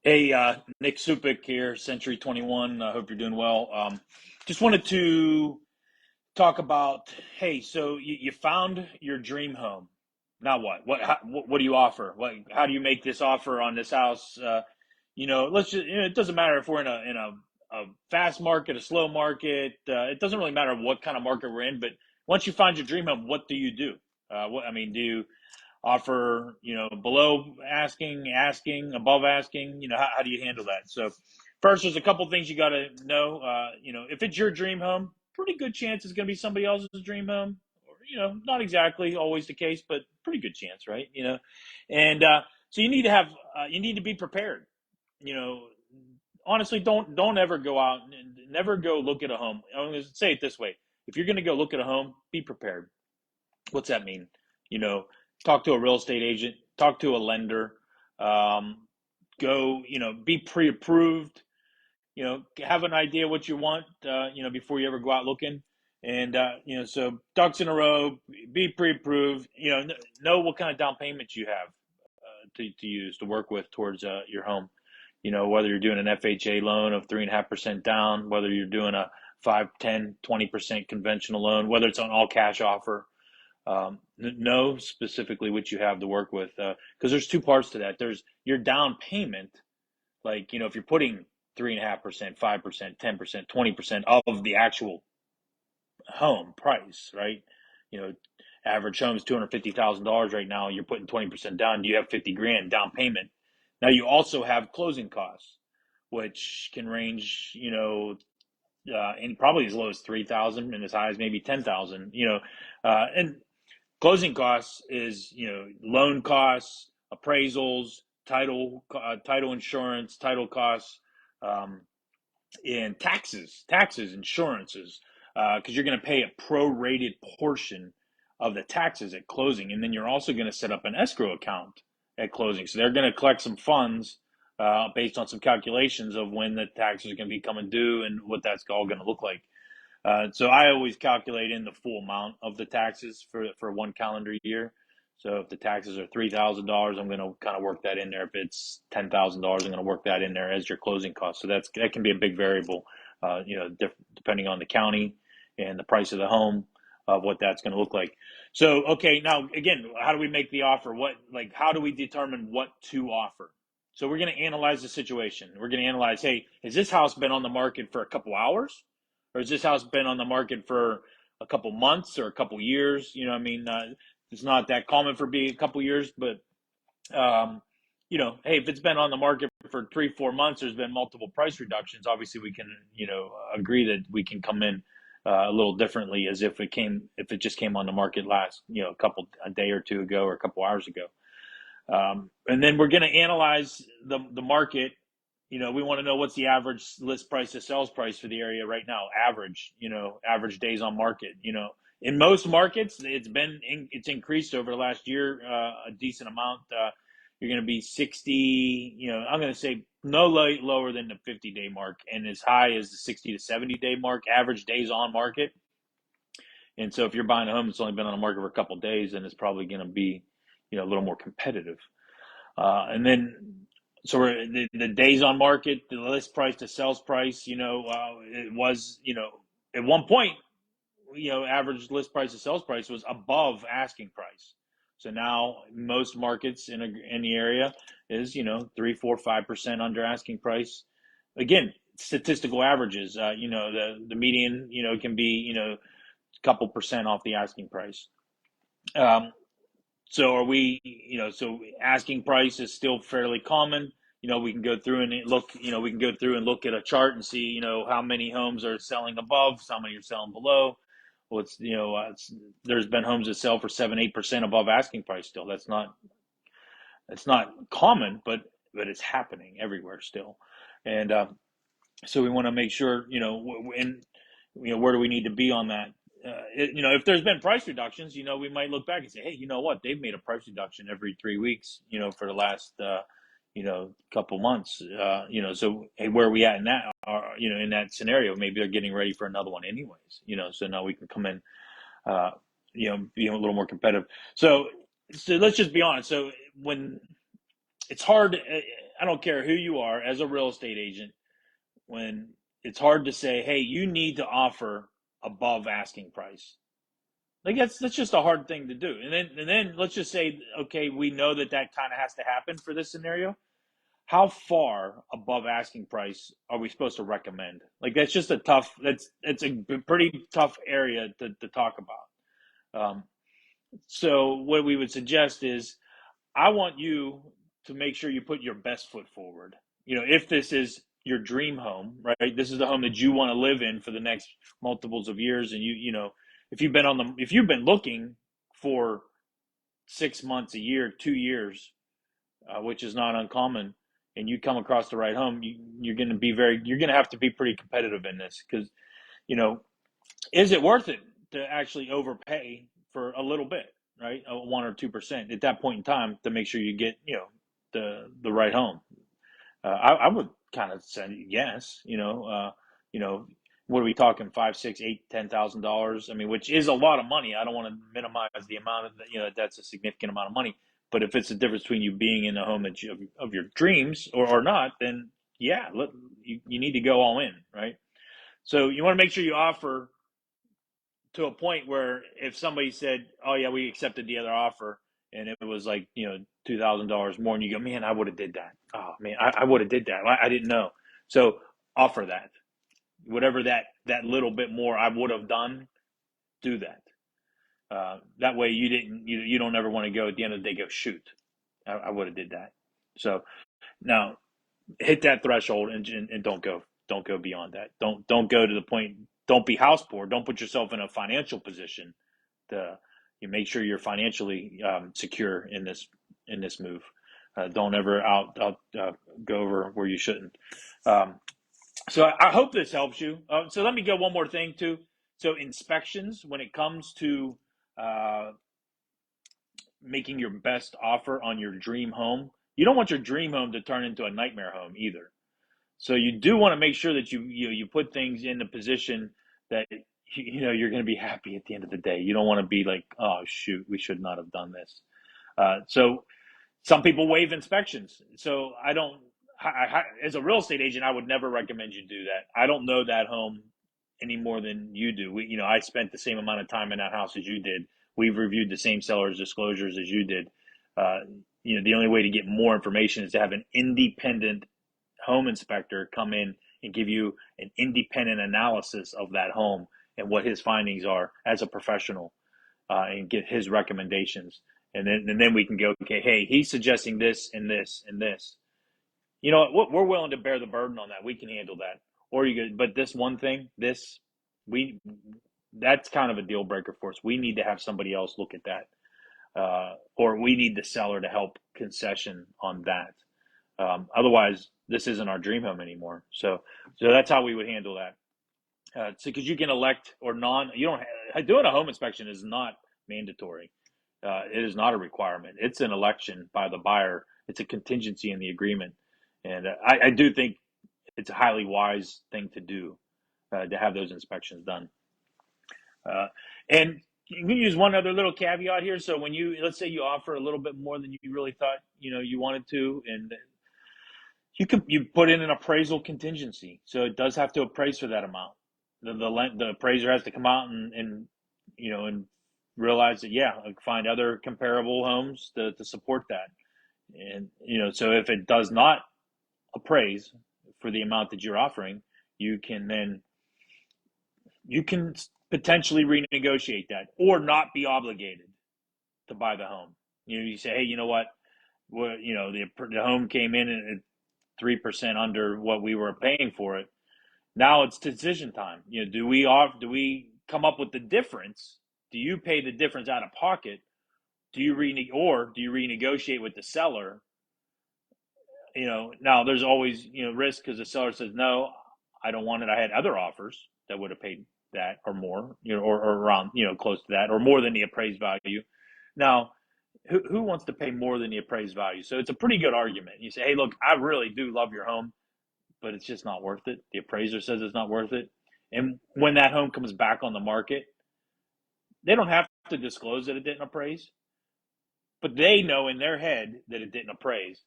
Hey, Nick Supik here, Century 21. I hope you're doing well. Just wanted to talk about, hey, so you found your dream home. Now what? What do you offer? How do you make this offer on this house? Let's just, it doesn't matter if we're in a fast market, a slow market. It doesn't really matter what kind of market we're in, but once you find your dream home, what do you do? Do you offer, below asking, above asking? How do you handle that? So first, there's a couple things you got to know. If it's your dream home, pretty good chance it's going to be somebody else's dream home. Or, not exactly always the case, but pretty good chance, right? And so you need to be prepared. You know, Honestly, don't ever go out and never go look at a home. I'm going to say it this way: if you're going to go look at a home, be prepared. What's that mean? You know, Talk to a real estate agent, talk to a lender, um, be pre-approved, have an idea what you want, before you ever go out looking. And, so ducks in a row, be pre-approved, know what kind of down payment you have to use to work with towards your home. Whether you're doing an FHA loan of 3.5% down, whether you're doing a 5, 10, 20% conventional loan, whether it's an all cash offer. Know specifically what you have to work with, because there's two parts to that. There's your down payment, like, if you're putting 3.5%, 5%, 10%, 20% of the actual home price, right? You know, Average home is $250,000 right now. You're putting 20% down. You have 50 grand down payment. Now you also have closing costs, which can range, in probably as low as 3,000 and as high as maybe 10,000. And closing costs is, loan costs, appraisals, title insurance, title costs, um, and taxes, insurances, because you're going to pay a prorated portion of the taxes at closing, and then you're also going to set up an escrow account at closing. So they're going to collect some funds based on some calculations of when the taxes are going to be coming due and what that's all going to look like. So I always calculate in the full amount of the taxes for one calendar year. So if the taxes are $3,000, I'm going to kind of work that in there. If it's $10,000, I'm going to work that in there as your closing cost. So that can be a big variable, depending on the county and the price of the home of what that's going to look like. So okay, now again, how do we make the offer? How do we determine what to offer? So we're going to analyze the situation. We're going to analyze, hey, has this house been on the market for a couple hours? Or has this house been on the market for a couple months or a couple years? It's not that common for being a couple years, but hey, if it's been on the market for 3, 4 months, there's been multiple price reductions. Obviously, we can, agree that we can come in a little differently as if it just came on the market last, a day or two ago or a couple hours ago. And then we're going to analyze the market. We want to know what's the average list price to sales price for the area right now. Average days on market. In most markets, it's increased over the last year a decent amount. You're going to be 60. I'm going to say no lower than the 50-day mark, and as high as the 60 to 70-day mark. Average days on market. And so if you're buying a home that's only been on the market for a couple of days, then it's probably going to be a little more competitive. And then so the days on market, the list price to sales price, it was, at one point, average list price to sales price was above asking price. So now most markets in the area is, 3, 4, 5% under asking price. Again, statistical averages, the median, can be, a couple percent off the asking price. So are we, so asking price is still fairly common. We can go through and look, at a chart and see, how many homes are selling above, how many are selling below. There's been homes that sell for 7, 8% above asking price still. That's not common, but it's happening everywhere still. And so we want to make sure, where do we need to be on that? If there's been price reductions, we might look back and say, hey, you know what? They've made a price reduction every 3 weeks, for the last, couple months. So hey, where are we at in that? In that scenario, maybe they're getting ready for another one anyways. So now we can come in, be a little more competitive. So let's just be honest. So when it's hard, I don't care who you are as a real estate agent, when it's hard to say, hey, you need to offer above asking price. Like that's just a hard thing to do. And then let's just say, okay, we know that kind of has to happen for this scenario. How far above asking price are we supposed to recommend? Like that's just a tough. It's a pretty tough area to talk about. So what we would suggest is, I want you to make sure you put your best foot forward. If this is your dream home, right? This is the home that you want to live in for the next multiples of years, and if you've been looking for 6 months, a year, 2 years, which is not uncommon, and you come across the right home, you're going to have to be pretty competitive in this, because you know is it worth it to actually overpay for a little bit, right? 1 or 2% at that point in time to make sure you get, the right home. I would kind of say yes. What are we talking? 5, 6, 8, $10,000? I mean, which is a lot of money. I don't want to minimize the amount of that's a significant amount of money. But if it's the difference between you being in the home of your dreams or not, then yeah, you need to go all in, right? So you want to make sure you offer to a point where if somebody said, "Oh yeah, we accepted the other offer," and it was like $2,000 more, and you go, "Man, I would have did that. Oh man, I would have did that. I didn't know." So offer that, whatever that little bit more I would have done, do that. That way you don't ever want to go at the end of the day go, shoot, I would have did that. So now hit that threshold and don't go beyond that. Don't go to the point. Don't be house poor. Don't put yourself in a financial position to you make sure you're financially secure in this move. Don't ever go over where you shouldn't. So I hope this helps you. So let me go one more thing too. So inspections, when it comes to uh, making your best offer on your dream home, you don't want your dream home to turn into a nightmare home either. So you do want to make sure that you put things in the position that you're going to be happy at the end of the day. You don't want to be like, oh shoot, we should not have done this. So some people waive inspections. So as a real estate agent, I would never recommend you do that. I don't know that home any more than you do. I spent the same amount of time in that house as you did. We've reviewed the same seller's disclosures as you did. Uh, the only way to get more information is to have an independent home inspector come in and give you an independent analysis of that home and what his findings are as a professional, and get his recommendations. And then we can go, okay, hey, he's suggesting this and this and this. You know what? We're willing to bear the burden on that. We can handle that. Or but this one thing, we that's kind of a deal breaker for us. We need to have somebody else look at that, or we need the seller to help concession on that. Otherwise, this isn't our dream home anymore. So that's how we would handle that. So because you can elect or you don't doing a home inspection is not mandatory. It is not a requirement. It's an election by the buyer. It's a contingency in the agreement, and I do think it's a highly wise thing to do, to have those inspections done. Uh, and you can use one other little caveat here. So when let's say you offer a little bit more than you really thought you wanted to, and you put in an appraisal contingency, so it does have to appraise for that amount. The appraiser has to come out and realize that, yeah, find other comparable homes to support that. And so if it does not appraise for the amount that you're offering, you can potentially renegotiate that or not be obligated to buy the home. You say, hey, you know what? The home came in at 3% under what we were paying for it. Now it's decision time. Do we come up with the difference? Do you pay the difference out of pocket? Do you renegotiate with the seller? Now there's always risk, because the seller says, no, I don't want it. I had other offers that would have paid that or more, or around close to that, or more than the appraised value. Now, who wants to pay more than the appraised value? So it's a pretty good argument. You say, hey, look, I really do love your home, but it's just not worth it. The appraiser says it's not worth it. And when that home comes back on the market, they don't have to disclose that it didn't appraise, but they know in their head that it didn't appraise.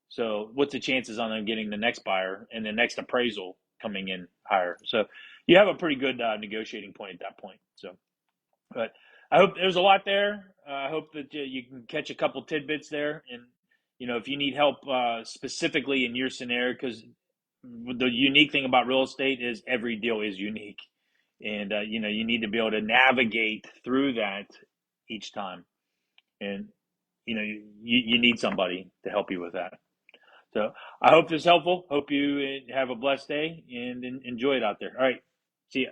So what's the chances on them getting the next buyer and the next appraisal coming in higher? So you have a pretty good negotiating point at that point. So, but I hope there's a lot there. I hope that you can catch a couple tidbits there. And, if you need help specifically in your scenario, because the unique thing about real estate is every deal is unique. And, you need to be able to navigate through that each time. And, you need somebody to help you with that. So I hope this is helpful. Hope you have a blessed day and enjoy it out there. All right. See ya.